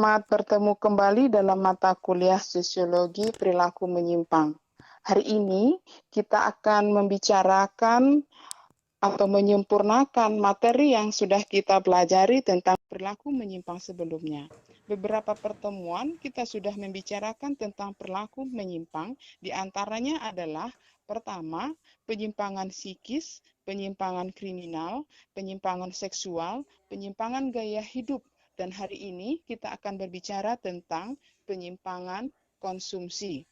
Selamat bertemu kembali dalam mata kuliah Sosiologi Perilaku Menyimpang. Hari ini kita akan membicarakan atau menyempurnakan materi yang sudah kita pelajari tentang perilaku menyimpang sebelumnya. Beberapa pertemuan kita sudah membicarakan tentang perilaku menyimpang, di antaranya adalah pertama, penyimpangan psikis, penyimpangan kriminal, penyimpangan seksual, penyimpangan gaya hidup. Dan hari ini kita akan berbicara tentang penyimpangan konsumsi.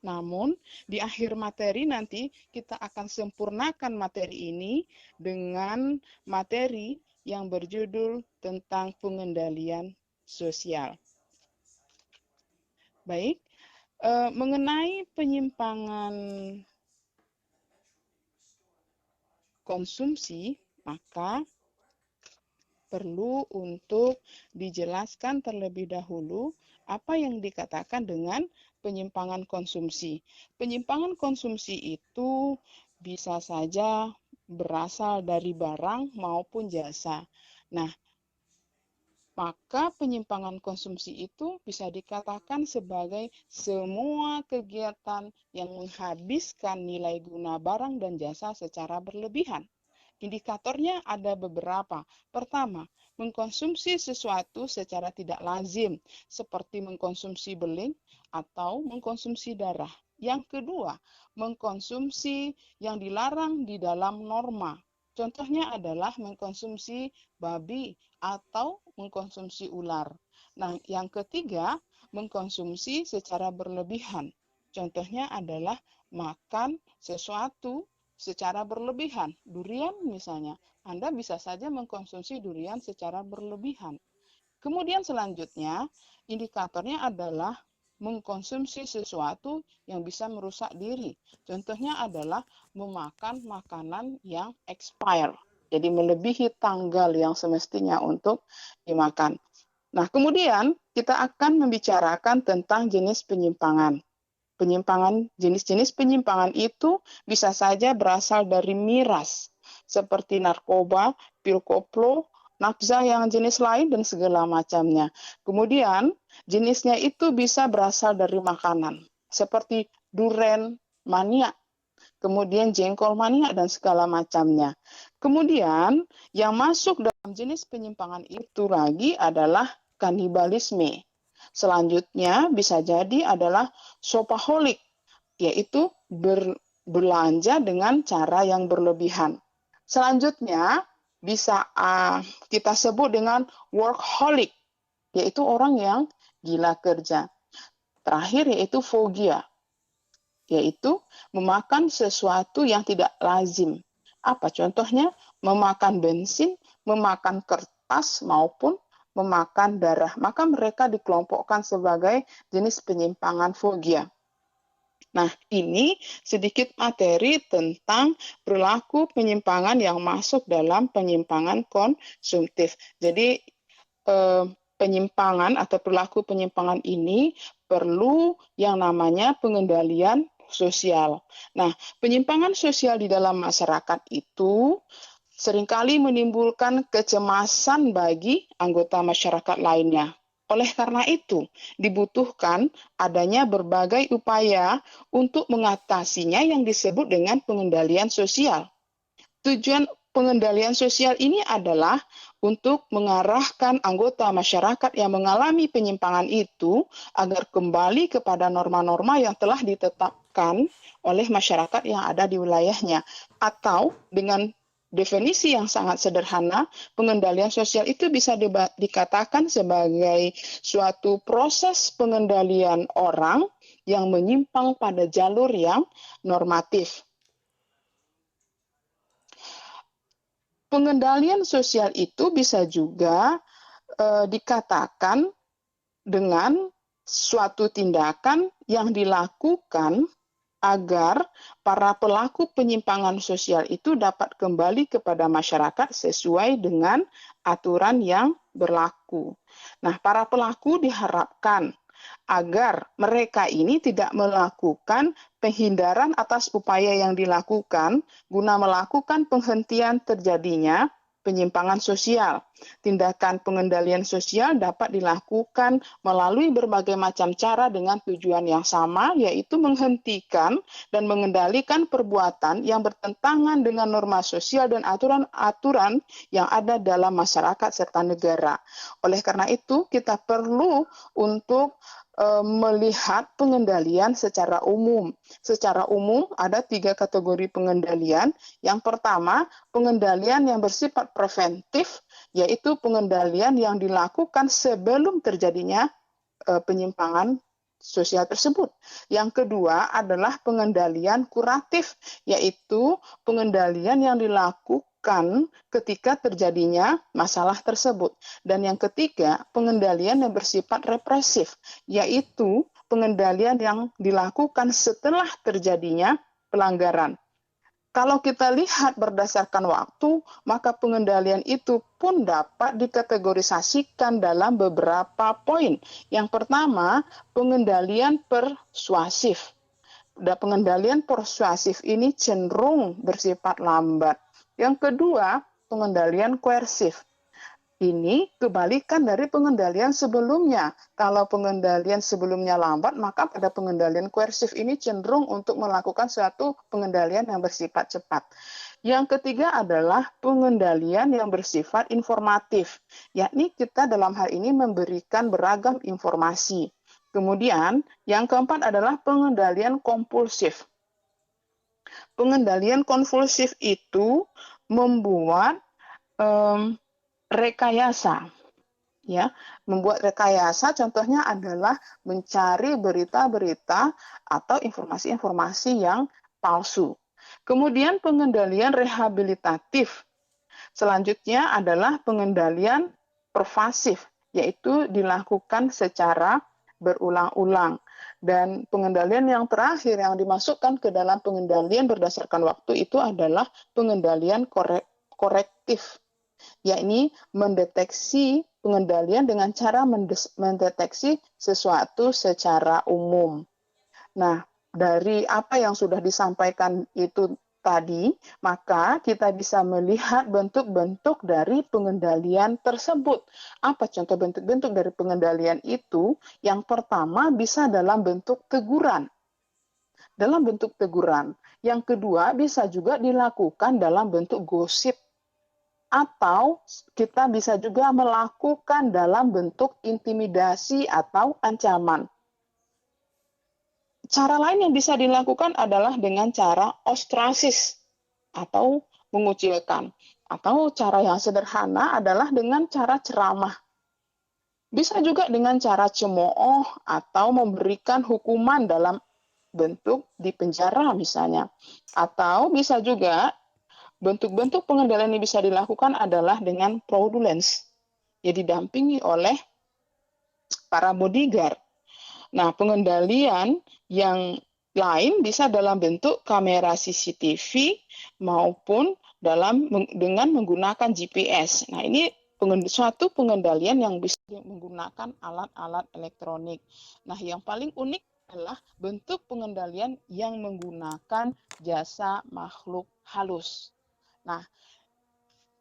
Namun, di akhir materi nanti kita akan sempurnakan materi ini dengan materi yang berjudul tentang pengendalian sosial. Baik, mengenai penyimpangan konsumsi, maka perlu untuk dijelaskan terlebih dahulu apa yang dikatakan dengan penyimpangan konsumsi. Penyimpangan konsumsi itu bisa saja berasal dari barang maupun jasa. Nah, maka penyimpangan konsumsi itu bisa dikatakan sebagai semua kegiatan yang menghabiskan nilai guna barang dan jasa secara berlebihan. Indikatornya ada beberapa. Pertama, mengkonsumsi sesuatu secara tidak lazim, seperti mengkonsumsi beling atau mengkonsumsi darah. Yang kedua, mengkonsumsi yang dilarang di dalam norma. Contohnya adalah mengkonsumsi babi atau mengkonsumsi ular. Nah, yang ketiga, mengkonsumsi secara berlebihan. Contohnya adalah makan sesuatu secara berlebihan. Durian misalnya, Anda bisa saja mengkonsumsi durian secara berlebihan. Kemudian selanjutnya, indikatornya adalah mengkonsumsi sesuatu yang bisa merusak diri. Contohnya adalah memakan makanan yang expire, jadi melebihi tanggal yang semestinya untuk dimakan. Nah, kemudian kita akan membicarakan tentang jenis penyimpangan. Jenis-jenis penyimpangan itu bisa saja berasal dari miras, seperti narkoba, pil koplo, nafsa yang jenis lain, dan segala macamnya. Kemudian, jenisnya itu bisa berasal dari makanan, seperti duren mania, kemudian jengkol mania, dan segala macamnya. Kemudian, yang masuk dalam jenis penyimpangan itu lagi adalah kanibalisme. Selanjutnya bisa jadi adalah shopaholic, yaitu berbelanja dengan cara yang berlebihan. Selanjutnya bisa kita sebut dengan workaholic, yaitu orang yang gila kerja. Terakhir yaitu phobia, yaitu memakan sesuatu yang tidak lazim. Apa contohnya? Memakan bensin, memakan kertas, maupun memakan darah. Maka mereka dikelompokkan sebagai jenis penyimpangan fobia. Nah, ini sedikit materi tentang perilaku penyimpangan yang masuk dalam penyimpangan konsumtif. Jadi, penyimpangan atau perilaku penyimpangan ini perlu yang namanya pengendalian sosial. Nah, penyimpangan sosial di dalam masyarakat itu seringkali menimbulkan kecemasan bagi anggota masyarakat lainnya. Oleh karena itu, dibutuhkan adanya berbagai upaya untuk mengatasinya yang disebut dengan pengendalian sosial. Tujuan pengendalian sosial ini adalah untuk mengarahkan anggota masyarakat yang mengalami penyimpangan itu agar kembali kepada norma-norma yang telah ditetapkan oleh masyarakat yang ada di wilayahnya. Atau dengan definisi yang sangat sederhana, pengendalian sosial itu bisa dikatakan sebagai suatu proses pengendalian orang yang menyimpang pada jalur yang normatif. Pengendalian sosial itu bisa juga dikatakan dengan suatu tindakan yang dilakukan agar para pelaku penyimpangan sosial itu dapat kembali kepada masyarakat sesuai dengan aturan yang berlaku. Nah, para pelaku diharapkan agar mereka ini tidak melakukan penghindaran atas upaya yang dilakukan guna melakukan penghentian terjadinya penyimpangan sosial. Tindakan pengendalian sosial dapat dilakukan melalui berbagai macam cara dengan tujuan yang sama, yaitu menghentikan dan mengendalikan perbuatan yang bertentangan dengan norma sosial dan aturan-aturan yang ada dalam masyarakat serta negara. Oleh karena itu, kita perlu untuk melihat pengendalian secara umum. Secara umum ada 3 kategori pengendalian. Yang pertama, pengendalian yang bersifat preventif, yaitu pengendalian yang dilakukan sebelum terjadinya penyimpangan sosial tersebut. Yang kedua adalah pengendalian kuratif, yaitu pengendalian yang dilakukan ketika terjadinya masalah tersebut. Dan yang ketiga, pengendalian yang bersifat represif, yaitu pengendalian yang dilakukan setelah terjadinya pelanggaran. Kalau kita lihat berdasarkan waktu, maka pengendalian itu pun dapat dikategorisasikan dalam beberapa poin. Yang pertama, pengendalian persuasif. Dan pengendalian persuasif ini cenderung bersifat lambat. Yang kedua, pengendalian koersif. Ini kebalikan dari pengendalian sebelumnya. Kalau pengendalian sebelumnya lambat, maka pada pengendalian koersif ini cenderung untuk melakukan suatu pengendalian yang bersifat cepat. Yang ketiga adalah pengendalian yang bersifat informatif, yakni kita dalam hal ini memberikan beragam informasi. Kemudian, yang keempat adalah pengendalian kompulsif. Pengendalian kompulsif itu membuat rekayasa, ya, membuat rekayasa. Contohnya adalah mencari berita-berita atau informasi-informasi yang palsu. Kemudian pengendalian rehabilitatif. Selanjutnya adalah pengendalian pervasif, yaitu dilakukan secara berulang-ulang. Dan pengendalian yang terakhir yang dimasukkan ke dalam pengendalian berdasarkan waktu itu adalah pengendalian korektif, yakni mendeteksi pengendalian dengan cara mendeteksi sesuatu secara umum. Nah, dari apa yang sudah disampaikan itu tadi, maka kita bisa melihat bentuk-bentuk dari pengendalian tersebut. Apa contoh bentuk-bentuk dari pengendalian itu? Yang pertama bisa dalam bentuk teguran. Dalam bentuk teguran. Yang kedua bisa juga dilakukan dalam bentuk gosip. Atau kita bisa juga melakukan dalam bentuk intimidasi atau ancaman. Cara lain yang bisa dilakukan adalah dengan cara ostrasis atau mengucilkan. Atau cara yang sederhana adalah dengan cara ceramah. Bisa juga dengan cara cemooh atau memberikan hukuman dalam bentuk dipenjara misalnya. Atau bisa juga bentuk-bentuk pengendalian yang bisa dilakukan adalah dengan fraudulence, yang didampingi oleh para bodyguard. Nah, pengendalian yang lain bisa dalam bentuk kamera CCTV maupun dengan menggunakan GPS. Nah, ini suatu pengendalian yang bisa menggunakan alat-alat elektronik. Nah, yang paling unik adalah bentuk pengendalian yang menggunakan jasa makhluk halus. Nah,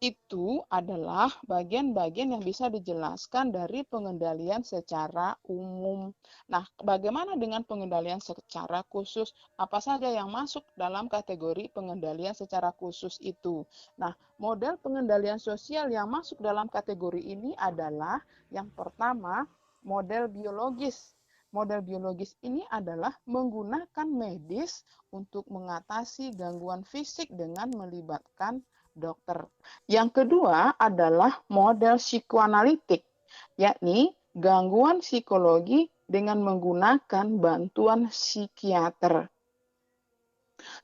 itu adalah bagian-bagian yang bisa dijelaskan dari pengendalian secara umum. Nah, bagaimana dengan pengendalian secara khusus? Apa saja yang masuk dalam kategori pengendalian secara khusus itu? Nah, model pengendalian sosial yang masuk dalam kategori ini adalah yang pertama, model biologis. Model biologis ini adalah menggunakan medis untuk mengatasi gangguan fisik dengan melibatkan dokter. Yang kedua adalah model psikoanalitik, yakni gangguan psikologi dengan menggunakan bantuan psikiater.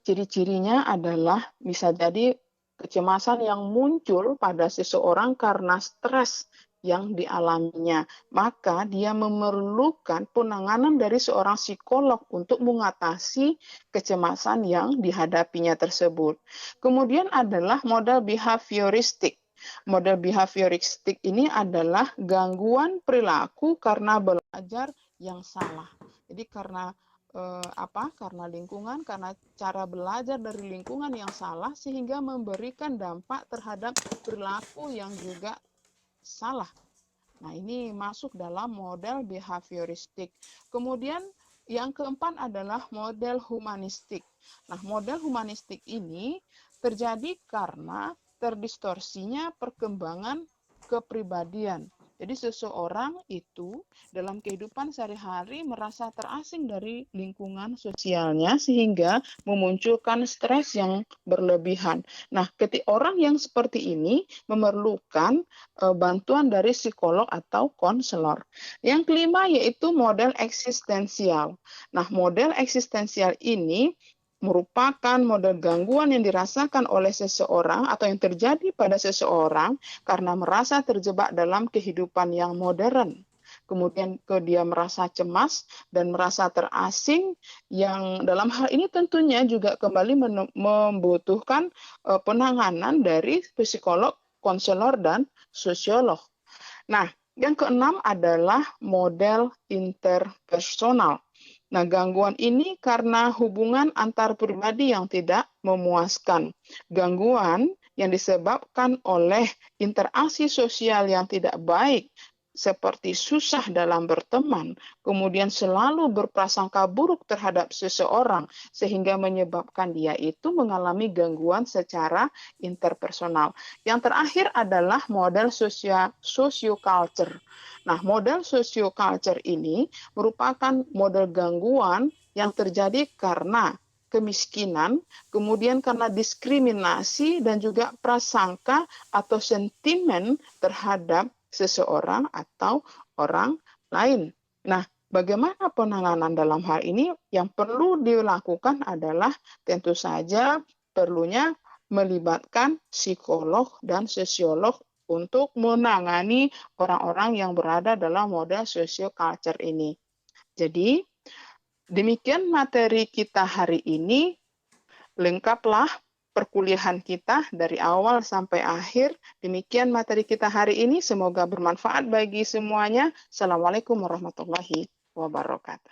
Ciri-cirinya adalah bisa jadi kecemasan yang muncul pada seseorang karena stres yang dialaminya, maka dia memerlukan penanganan dari seorang psikolog untuk mengatasi kecemasan yang dihadapinya tersebut. Kemudian adalah model behavioristik. Model behavioristik ini adalah gangguan perilaku karena belajar yang salah. Jadi karena lingkungan, karena cara belajar dari lingkungan yang salah sehingga memberikan dampak terhadap perilaku yang juga salah. Nah, ini masuk dalam model behavioristik. Kemudian yang keempat adalah model humanistik. Nah, model humanistik ini terjadi karena terdistorsinya perkembangan kepribadian. Jadi seseorang itu dalam kehidupan sehari-hari merasa terasing dari lingkungan sosialnya sehingga memunculkan stres yang berlebihan. Nah, ketika orang yang seperti ini memerlukan bantuan dari psikolog atau konselor. Yang kelima yaitu model eksistensial. Nah, model eksistensial ini merupakan model gangguan yang dirasakan oleh seseorang atau yang terjadi pada seseorang karena merasa terjebak dalam kehidupan yang modern. Kemudian dia merasa cemas dan merasa terasing yang dalam hal ini tentunya juga kembali membutuhkan penanganan dari psikolog, konselor, dan sosiolog. Nah, yang keenam adalah model interpersonal. Nah, gangguan ini karena hubungan antar pribadi yang tidak memuaskan. Gangguan yang disebabkan oleh interaksi sosial yang tidak baik, seperti susah dalam berteman, kemudian selalu berprasangka buruk terhadap seseorang, sehingga menyebabkan dia itu mengalami gangguan secara interpersonal. Yang terakhir adalah model socioculture. Nah, model socioculture ini merupakan model gangguan yang terjadi karena kemiskinan, kemudian karena diskriminasi dan juga prasangka atau sentimen terhadap seseorang atau orang lain. Nah, bagaimana penanganan dalam hal ini? Yang perlu dilakukan adalah tentu saja perlunya melibatkan psikolog dan sosiolog untuk menangani orang-orang yang berada dalam model socioculture ini. Jadi, demikian materi kita hari ini. Lengkaplah perkuliahan kita dari awal sampai akhir. Demikian materi kita hari ini. Semoga bermanfaat bagi semuanya. Assalamualaikum warahmatullahi wabarakatuh.